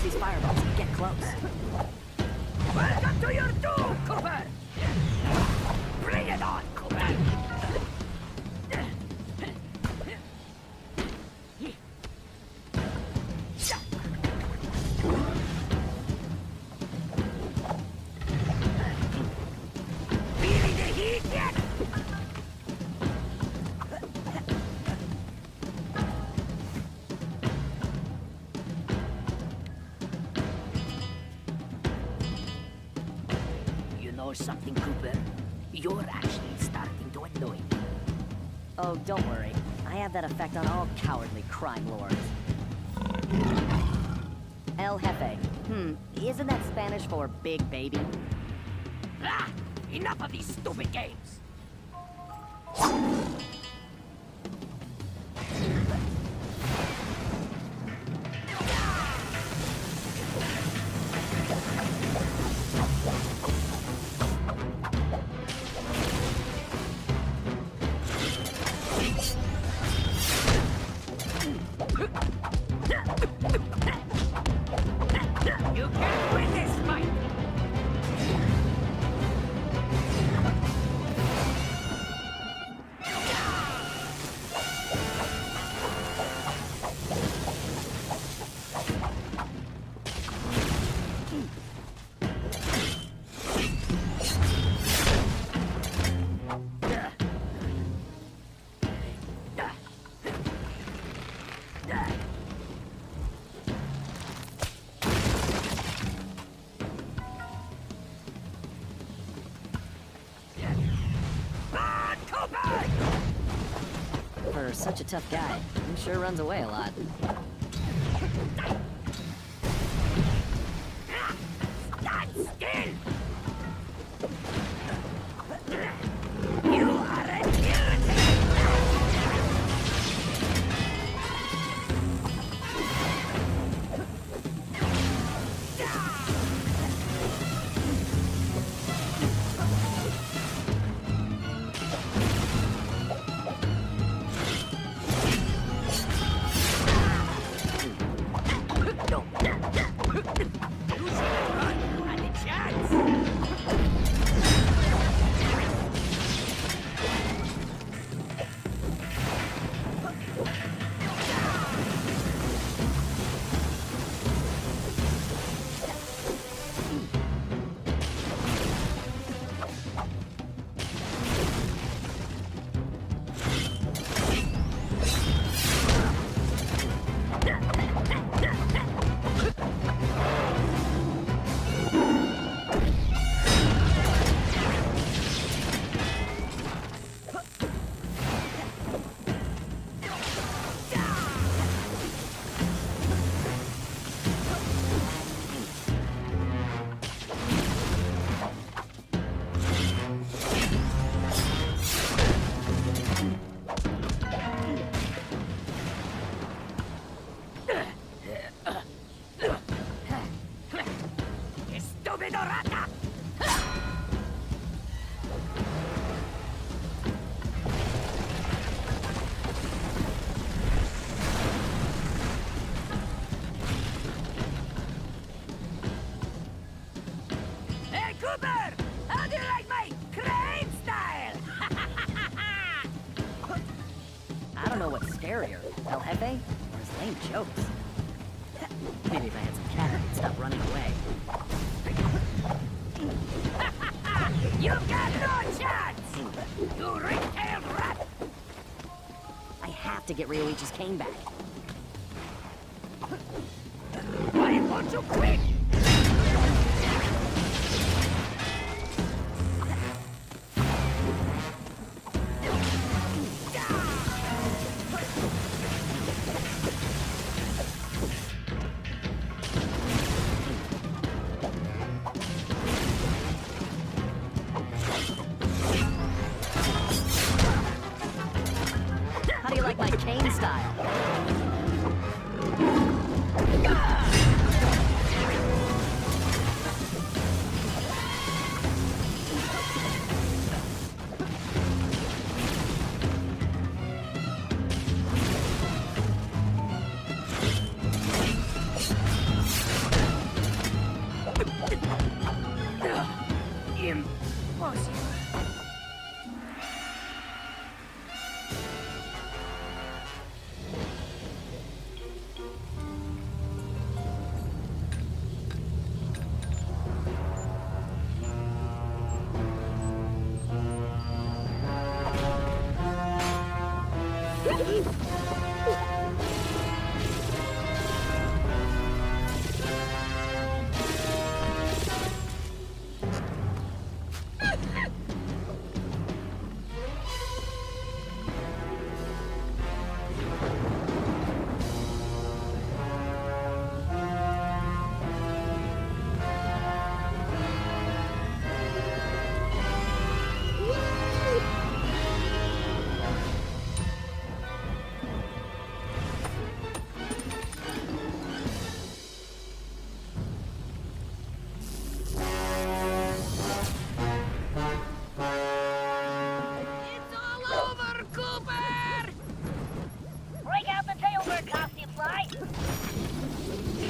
these fireballs and get close. Welcome to your doom, Cooper! Bring it on, Cooper! Feeling the heat yet? You know something, Cooper? You're actually starting to annoy me. Oh, don't worry. I have that effect on all cowardly crime lords. El Jefe. Isn't that Spanish for big baby? Ah! Enough of these stupid games! You can't win this fight! For such a tough guy, he sure runs away a lot. Stand still! You are an irritant! You should run at a chance! ¡Estúpido rata! Hey, Cooper! How do you like my crane style? I don't know what's scarier, El Jefe or his lame jokes. Maybe if I had some cat, I'd stop running away. You've got no chance! You ring-tailed rat! I have to get Ryoichi's cane back. Why won't you quit? How do you like my cane style? almost here.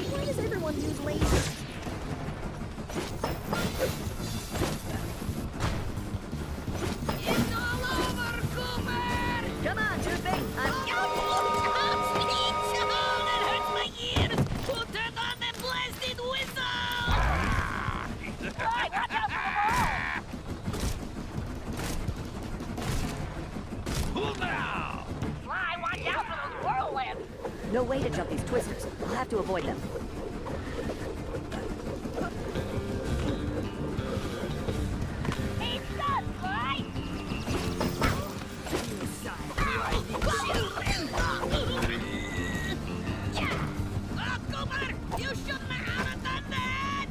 Why does everyone use lasers? It's all over, Cooper! Come on, Toothpick. That hurts my ears! Who turned on that blasted whistle? Fly, watch out for the ball! Who now? Fly, watch out for those whirlwinds! No way to jump these twisters. I'll have to avoid them. Hey, stop, Fly! Oh, Cooper! You shouldn't have done that!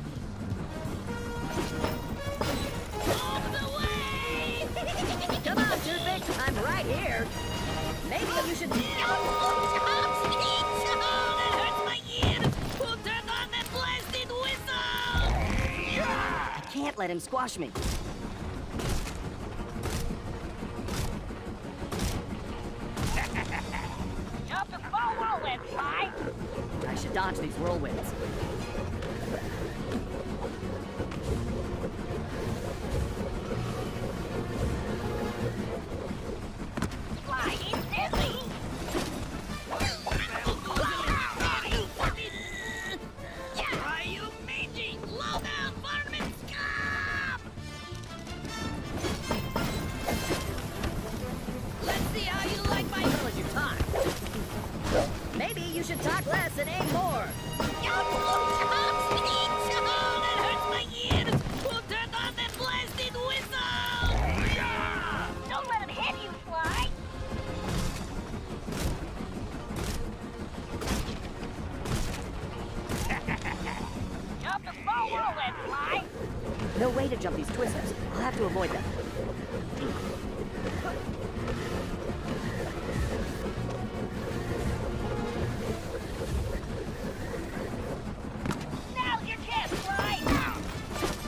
All the way! Come on, Toothpick. I'm right here. Maybe you should... That hurts my ears! Who turned on that blasted whistle? I can't let him squash me. Jump the small whirlwind, Fly! I should dodge these whirlwinds. Fly, he's dizzy! Why, you mangy, low-down varmint scum! Let's see how you like my... How would you talk? Maybe you should talk less and aim more. That hurts my ears! Who turned on that blasted whistle? Don't let him hit you, Fly! Jump the small whirlwind, Fly! No way to jump these twisters. I'll have to avoid them. Now's your chance, Fly!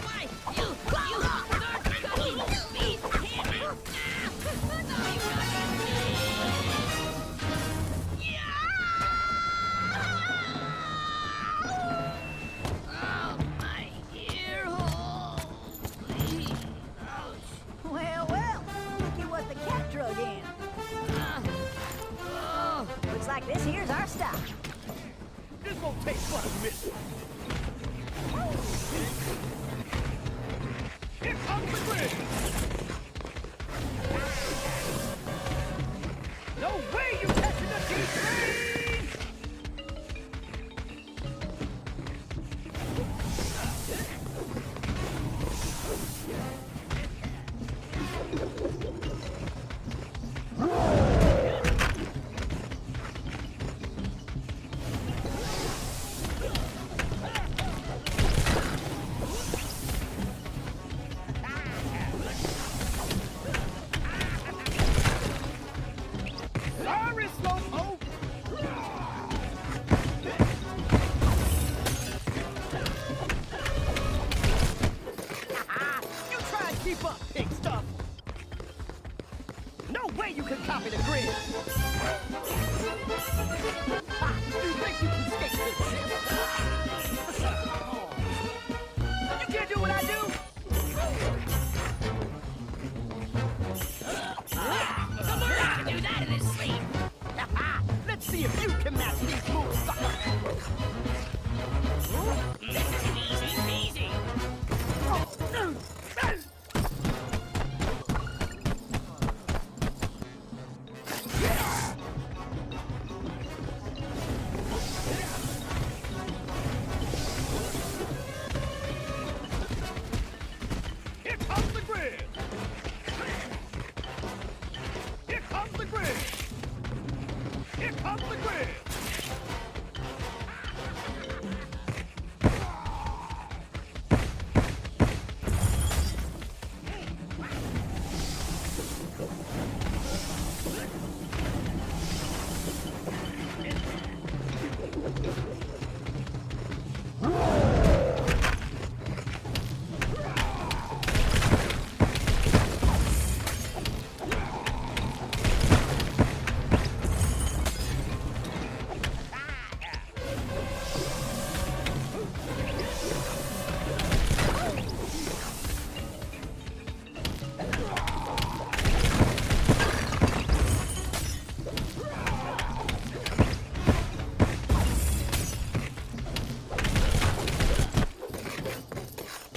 Why, you third-cutting beast hammer! Oh, my ear hole! Ouch! Well, well, look at what the cat drug in. Oh. Looks like this here's our stop. This won't take 5 minutes. Here comes the grid. No way you catching the T-train! can match these moves, sucker. This is easy peasy. Here comes the grid! Here comes the grid! Here comes the grid!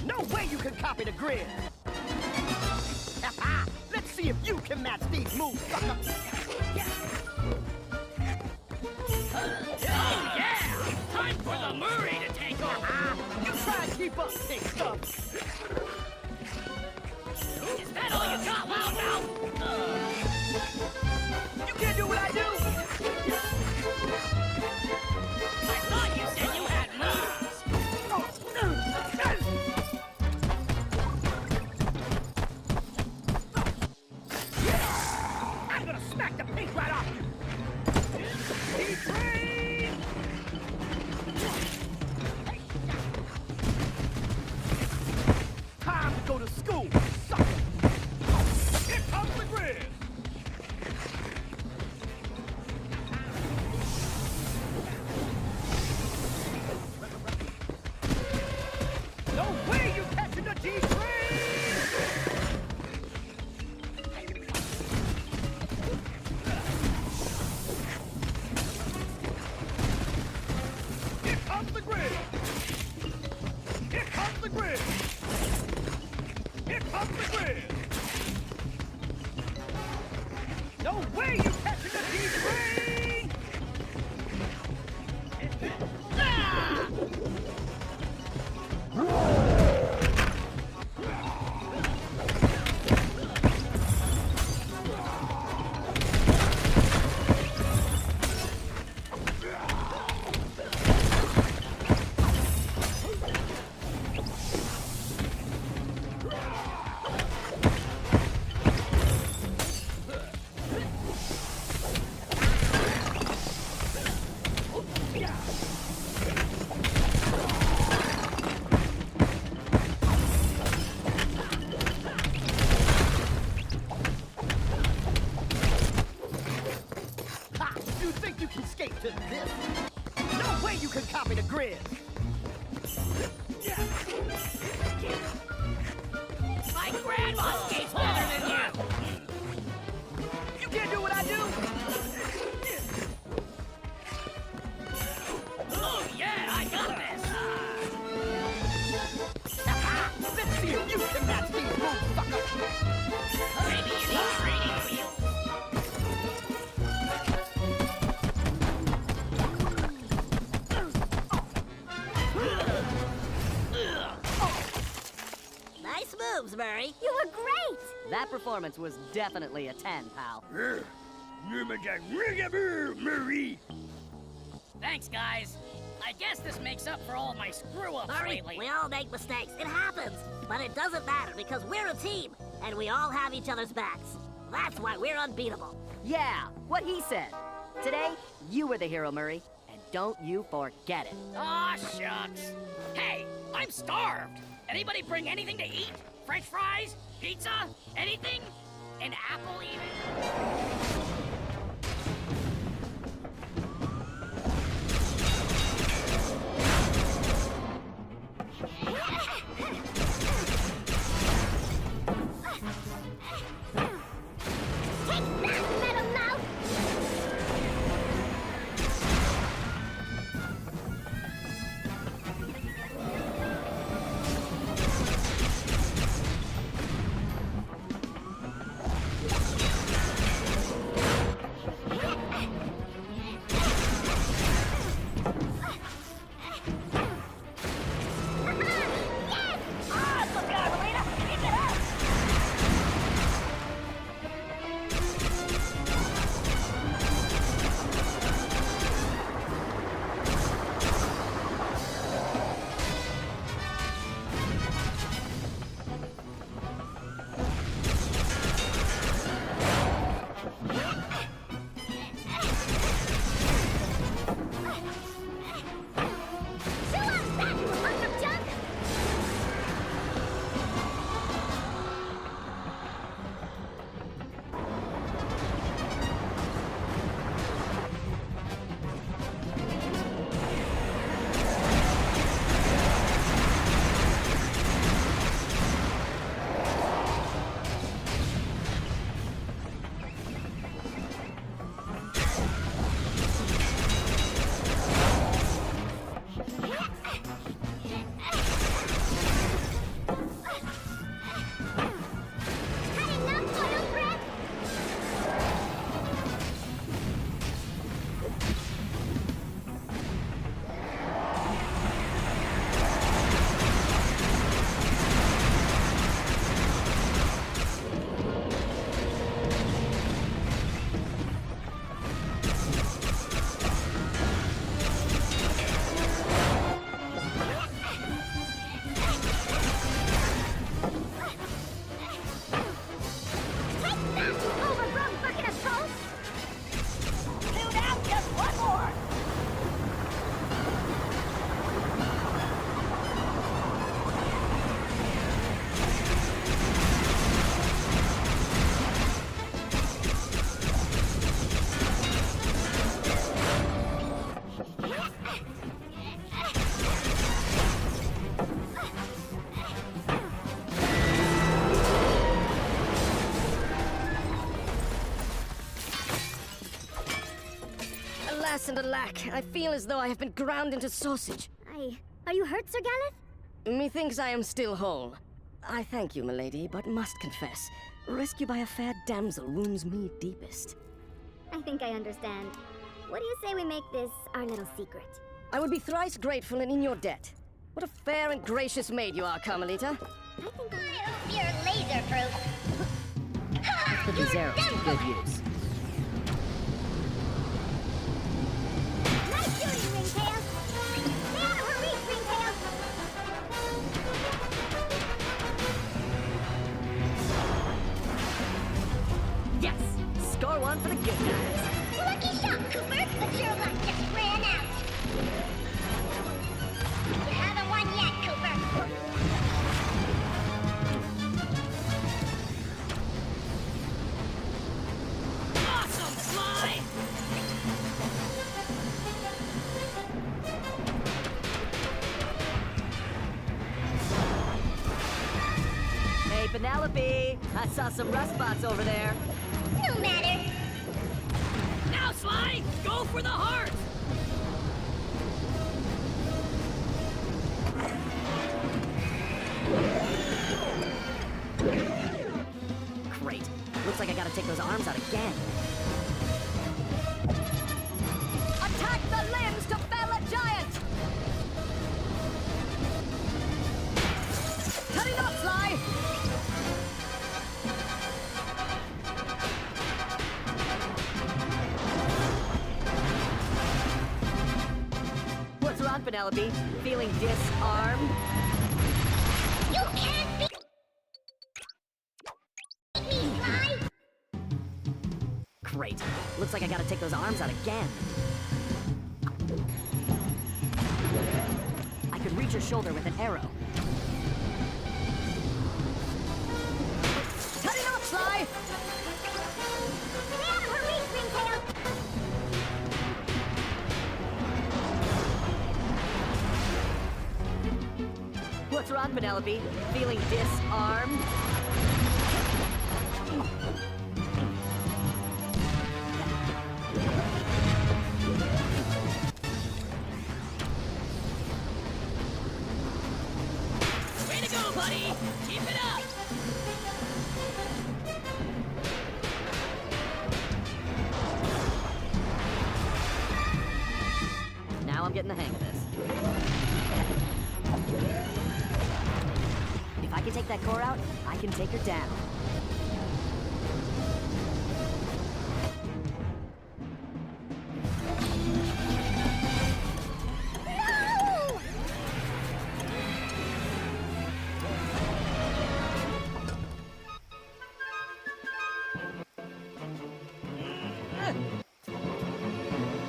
No way you can copy the grid. Let's see if you can match these moves, sucker. Oh yeah! Time for the Murray to take over. You try to keep up, big stuff. Is that all you got, loudmouth? You can't do what I do. I thought you said you had moves. I'm gonna smack the paint right off you. Train! Time to go to school, sucker. Here comes the grid! No way you catching the G-Train! Here comes the grid! Here comes the grid! Here comes the grid! No way you catching the G-Train! Ha! You think you can skate to this? No way you can copy the grid! My grandma skates better than you. You can't do what I do! Oh yeah, I got this. Ha! Let's see if you can match these moves, sucker! Maybe you need training wheels. Nice moves, Murray. You were great. That performance was definitely a 10, pal. Marie! Thanks, guys. I guess this makes up for all my screw-ups Murray, lately. we all make mistakes. It happens. But it doesn't matter because we're a team and we all have each other's backs. That's why we're unbeatable. Yeah, what he said. Today, you were the hero, Murray. And don't you forget it. Aw, shucks. Hey, I'm starved. Anybody bring anything to eat? French fries? Pizza? Anything? An apple even? Take that, Metal Mouth! Alas and alack, I feel as though I have been ground into sausage. Are you hurt, Sir Galeth? Methinks I am still whole. I thank you, milady, but must confess, rescue by a fair damsel wounds me deepest. I think I understand. What do you say we make this our little secret? I would be thrice grateful and in your debt. What a fair and gracious maid you are, Carmelita. I think I hope you're laser-proof. Ha! Put these arrows to good use. Nice shooting, Ringtail! Stay out of her reach, Ringtail! Yes! Score one for the good guys. Lucky shot, Cooper, but your luck just ran out. You haven't won yet, Cooper. Awesome, Sly! Hey, Penelope! I saw some rust spots over there. No matter. Now, Sly, go for the heart! Great. Looks like I gotta take those arms out again. Attack the limbs to fell a giant! Cut it up, Sly! What's wrong, Penelope? Feeling disarmed? You can't beat me, Sly! Great. Looks like I gotta take those arms out again. I could reach your shoulder with an arrow. Cut it up, Sly! Stay out of her reach, Ringtail! What's wrong, Penelope? Feeling disarmed? Way to go, buddy! Keep it up! Now I'm getting the hang of this. If I can take that core out, I can take her down. No!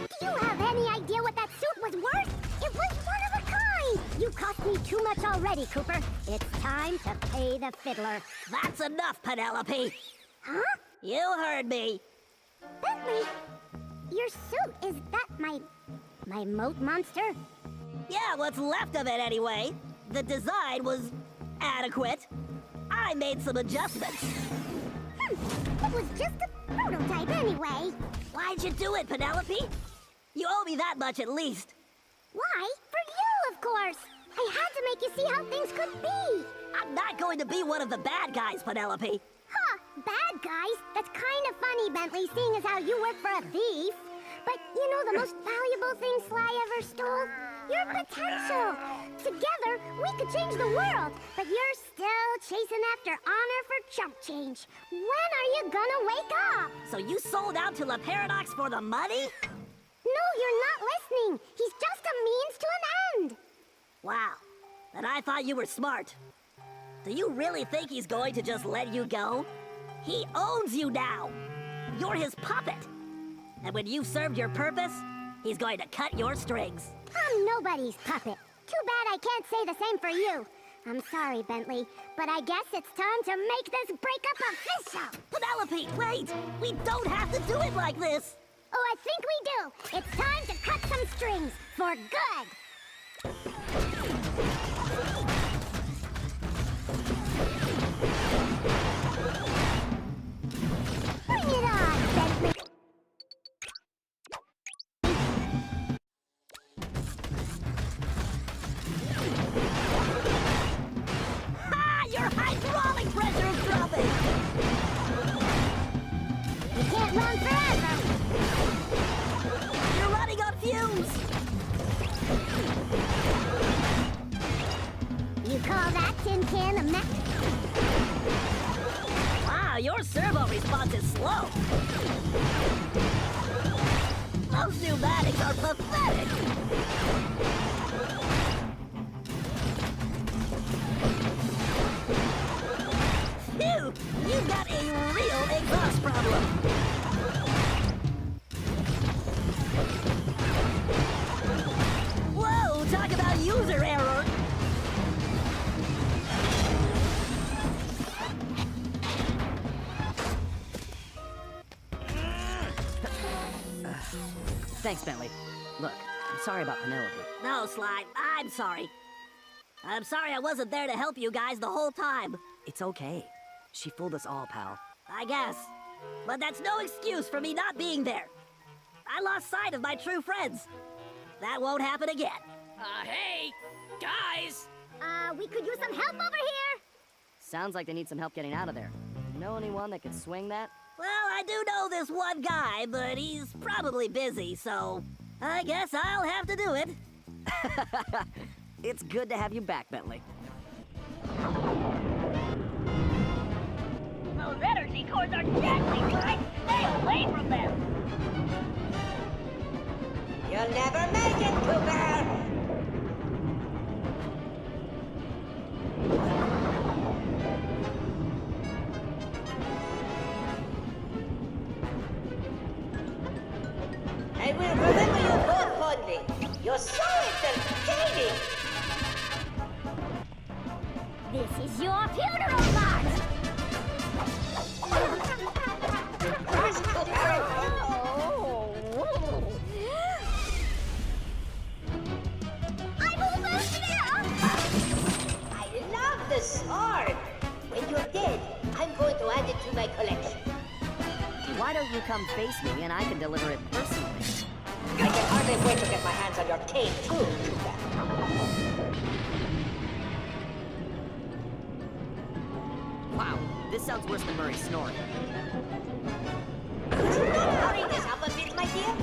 Do you have any idea what that suit was worth? It was one of a kind! You cost me too much already, Cooper. It's time to pay the fiddler. That's enough, Penelope. Huh? You heard me. Bentley, your suit, is that my moat monster? Yeah, what's left of it anyway. The design was adequate. I made some adjustments. It was just a prototype anyway. Why'd you do it, Penelope? You owe me that much at least. Why? For you, of course. I had to make you see how things could be. I'm not going to be one of the bad guys, Penelope. Huh, bad guys? That's kind of funny, Bentley, seeing as how you work for a thief. But you know the most valuable thing Sly ever stole? Your potential. Together, we could change the world, but you're still chasing after honor for chump change. When are you gonna wake up? So you sold out to La Paradox for the money? No, you're not listening. He's just a means to an end. Wow. And I thought you were smart. Do you really think he's going to just let you go? He owns you now. You're his puppet. And when you've served your purpose, he's going to cut your strings. I'm nobody's puppet. Too bad I can't say the same for you. I'm sorry, Bentley, but I guess it's time to make this breakup official. Penelope, wait! We don't have to do it like this! Oh, I think we do. It's time to cut some strings for good. Bring it on, Bentley. Ha! Your hydraulic pressure is dropping! You can't run forever. You're running on fumes! You call that tin can a mech? Wow, your servo response is slow. Those pneumatics are pathetic. Phew! You've got a real exhaust problem. Whoa, talk about user error. Thanks, Bentley. Look, I'm sorry about Penelope. No, Sly, I'm sorry. I'm sorry I wasn't there to help you guys the whole time. It's okay. She fooled us all, pal. I guess. But that's no excuse for me not being there. I lost sight of my true friends. That won't happen again. Hey, guys! We could use some help over here. Sounds like they need some help getting out of there. Know anyone that could swing that? Well, I do know this one guy, but he's probably busy, so I guess I'll have to do it. It's good to have you back, Bentley. Those energy cores are deadly, right? Stay away from them! You'll never make it, Cooper! I will remember you both fondly. You're so entertaining! This is your funeral march. Rush, Cooper! I'm almost there. I love the sword! When you're dead, I'm going to add it to my collection. Why don't you come face me and I can deliver it personally? I can hardly wait to get my hands on your cane, too, Cooper. Wow, this sounds worse than Murray's snoring. Could you not hurry this up a bit, my dear?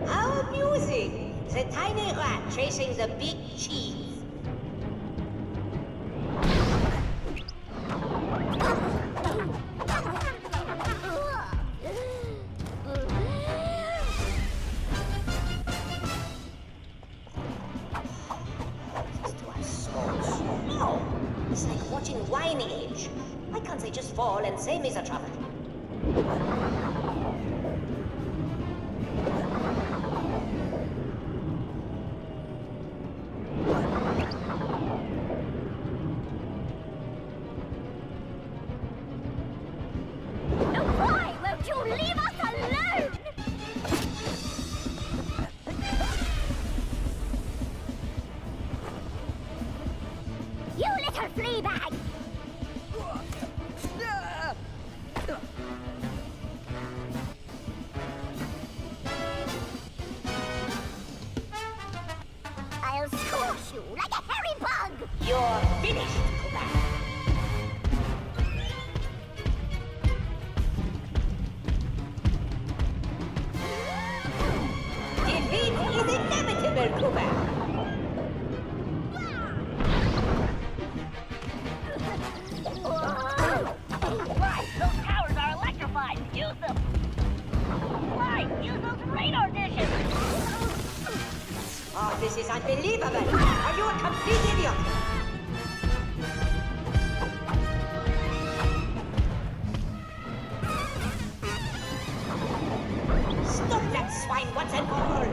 How amusing! The tiny rat chasing the big cheese. These two are so slow. It's like watching wine age. Why can't they just fall and save me the trouble? Why won't you leave us alone? You little flea bag! I'll squash you like a hairy bug! You're finished, Cooper. Defeat is inevitable, Cooper. Right, those towers are electrified. Use them. Right, use those radar dishes. Oh, this is unbelievable. Are you a complete idiot? Stop that swine once and for all.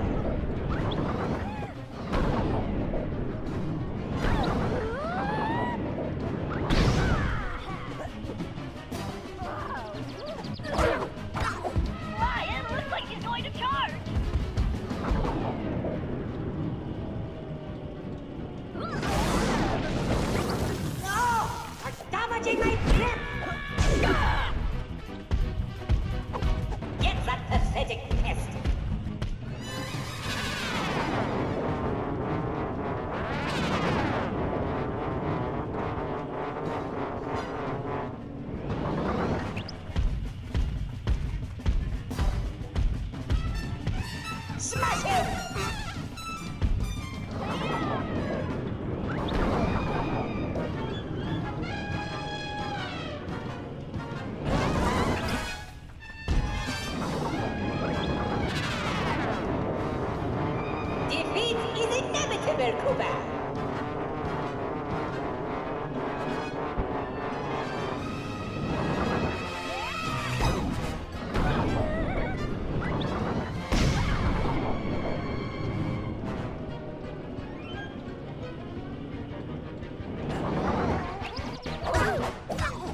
Cooper.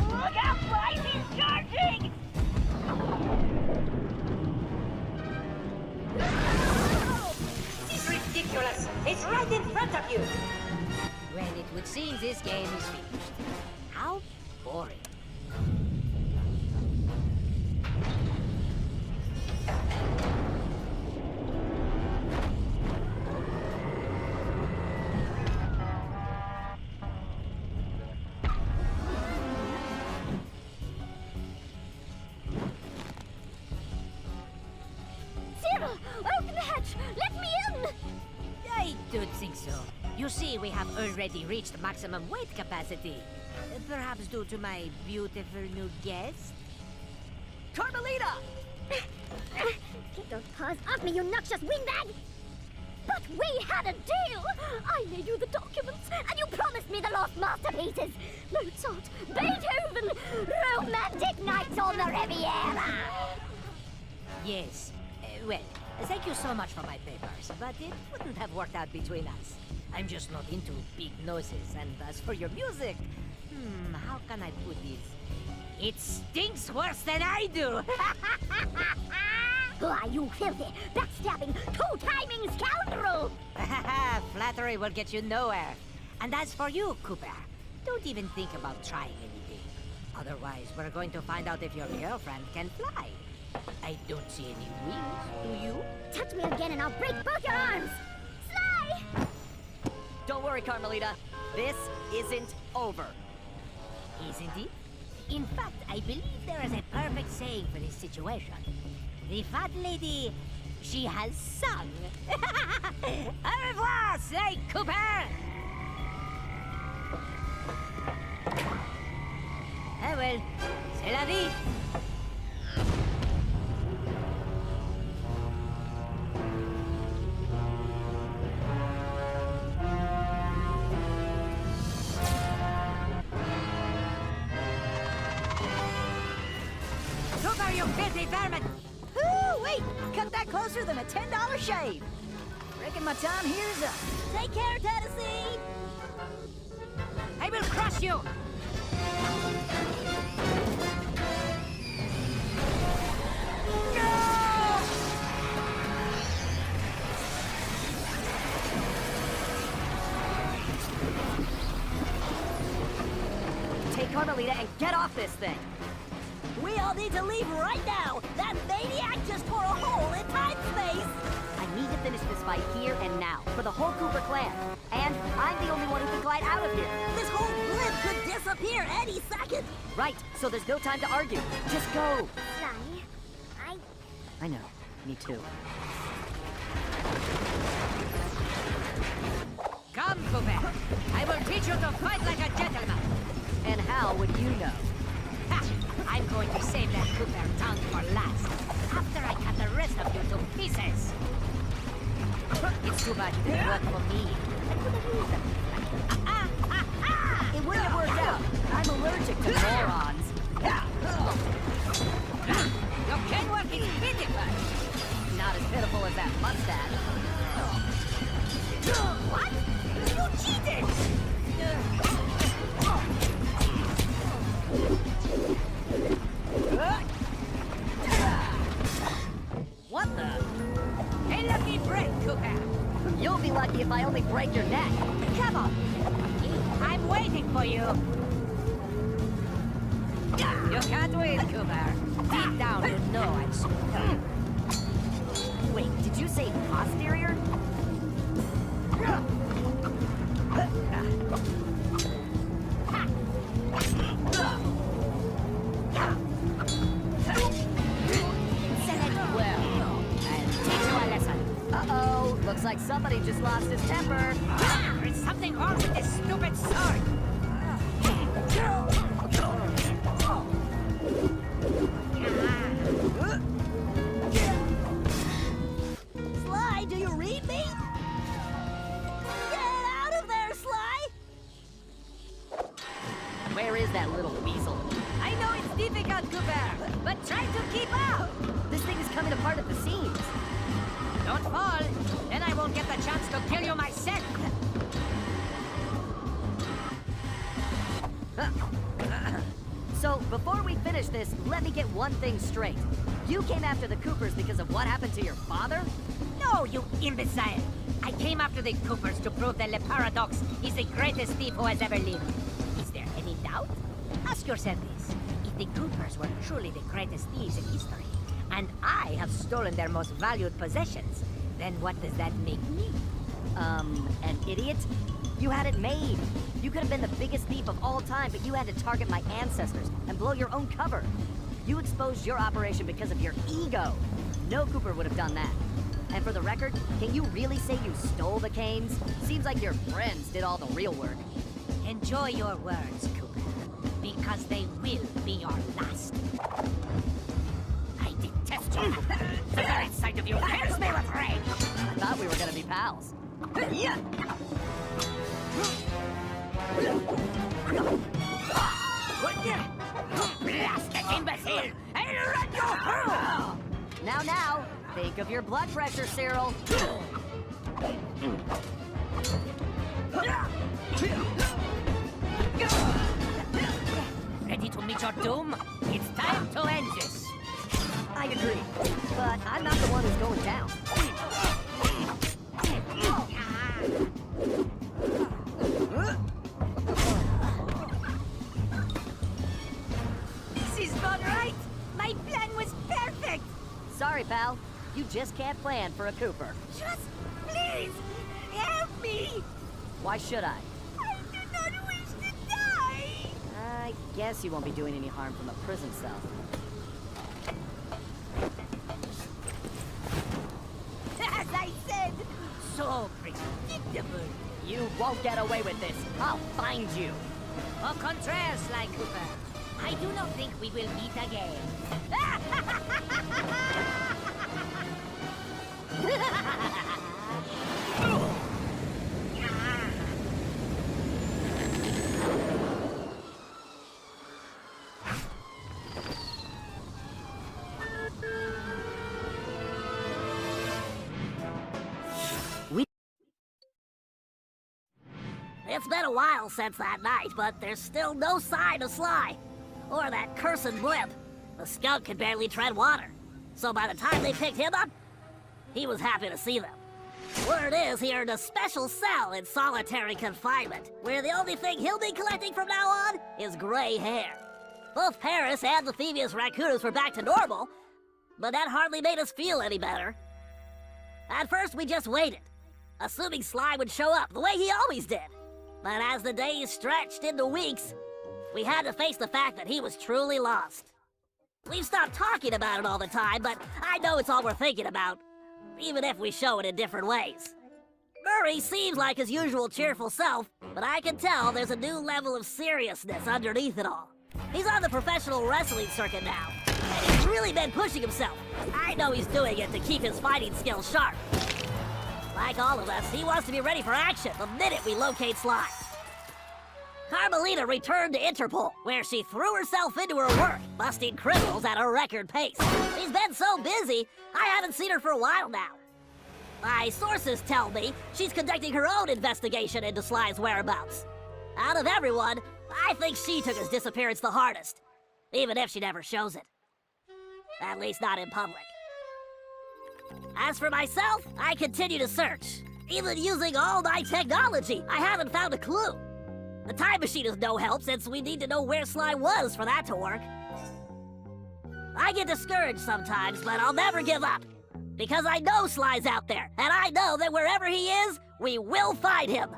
Look out, Fly! He's charging! It's ridiculous. It's right in front of you. Well, it would seem this game is finished. How boring. Zero, open the hatch! Let me in! I don't think so. You see, we have already reached maximum weight capacity. Perhaps due to my beautiful new guest? Carmelita! Get those paws off me, you noxious windbag! But we had a deal! I made you the documents, and you promised me the lost masterpieces! Mozart, Beethoven, romantic nights on the Riviera! Yes. Well, thank you so much for my papers, but it wouldn't have worked out between us. I'm just not into big noses, and as for your music, how can I put this? It stinks worse than I do! Why, you filthy, backstabbing, two-timing scoundrel! Flattery will get you nowhere. And as for you, Cooper, don't even think about trying anything. Otherwise, we're going to find out if your girlfriend can fly. I don't see any wings, do you? Touch me again and I'll break both your arms! Sly! Don't worry, Carmelita. This isn't over. Isn't it? In fact, I believe there is a perfect saying for this situation. The fat lady, she has sung. Au revoir, Slay Cooper! Ah well, c'est la vie. Cooper, you filthy vermin! Ooh, wait! Cut that closer than a $10 shave. Reckon my time here's up. Take care, Tennessee! I will crush you! Take Carmelita and get off this thing. We all need to leave right now. That maniac just tore a hole in time space. I need to finish this fight here and now for the whole Cooper clan. And I'm the only one who can glide out of here. This whole blimp could disappear any second. Right, so there's no time to argue. Just go. Sly, I know. Me too. Come, Cooper. I will teach you to fight like a gentleman. And how would you know? Ha! I'm going to save that Cooper tongue for last. After I cut the rest of you to pieces. It's too bad you didn't work for me. I could have used them. It wouldn't have worked out. I'm allergic to morons. Your can work is pitiful. Not as pitiful as that mustache. What? You cheated! What the? Hey, let me break, Cooper. You'll be lucky if I only break your neck. Come on. I'm waiting for you. You can't win, Cooper. Deep down, you know I'm superior. Wait, did you say posterior? Uh-oh, looks like somebody just lost his temper. There's something wrong with this stupid sword. Sly, do you read me? Get that little weasel. I know it's difficult, Cooper, but try to keep up. This thing is coming apart at the seams. Don't fall, then I won't get the chance to kill you myself. So, before we finish this, let me get one thing straight. You came after the Coopers because of what happened to your father? No, you imbecile! I came after the Coopers to prove that Le Paradox is the greatest thief who has ever lived. Is there any doubt? Ask yourself this. If the Coopers were truly the greatest thieves in history, and I have stolen their most valued possessions, then what does that make me? An idiot? You had it made. You could have been the biggest thief of all time, but you had to target my ancestors and blow your own cover. You exposed your operation because of your ego. No Cooper would have done that. And for the record, can you really say you stole the canes? Seems like your friends did all the real work. Enjoy your words, Cooper, because they will be your last. I detest you, Cooper. The very sight of you fills me with rage. I thought we were gonna be pals. Blasted imbecile! I'll run you through! Now, think of your blood pressure, Cyril. Ready to meet your doom? It's time to end this. I agree, but I'm not the one who's going down. This is not right! My plan was perfect! Sorry, pal. You just can't plan for a Cooper. Just please help me! Why should I? I do not wish to die! I guess you won't be doing any harm from a prison cell. As I said, so predictable. You won't get away with this. I'll find you. Au contraire, Sly Cooper. I do not think we will meet again. It's been a while since that night, but there's still no sign of Sly. Or that cursed blimp. The skunk could barely tread water. So by the time they picked him up, he was happy to see them. Word is he earned a special cell in solitary confinement, where the only thing he'll be collecting from now on is gray hair. Both Paris and the Thieves raccoons were back to normal, but that hardly made us feel any better. At first, we just waited, assuming Sly would show up the way he always did. But as the days stretched into weeks, we had to face the fact that he was truly lost. We've stopped talking about it all the time, but I know it's all we're thinking about, even if we show it in different ways. Murray seems like his usual cheerful self, but I can tell there's a new level of seriousness underneath it all. He's on the professional wrestling circuit now, and he's really been pushing himself. I know he's doing it to keep his fighting skills sharp. Like all of us, he wants to be ready for action the minute we locate Sly. Carmelita returned to Interpol, where she threw herself into her work, busting criminals at a record pace. She's been so busy, I haven't seen her for a while now. My sources tell me she's conducting her own investigation into Sly's whereabouts. Out of everyone, I think she took his disappearance the hardest, even if she never shows it. At least not in public. As for myself, I continue to search. Even using all my technology, I haven't found a clue. The time machine is no help since we need to know where Sly was for that to work. I get discouraged sometimes, but I'll never give up. Because I know Sly's out there, and I know that wherever he is, we will find him.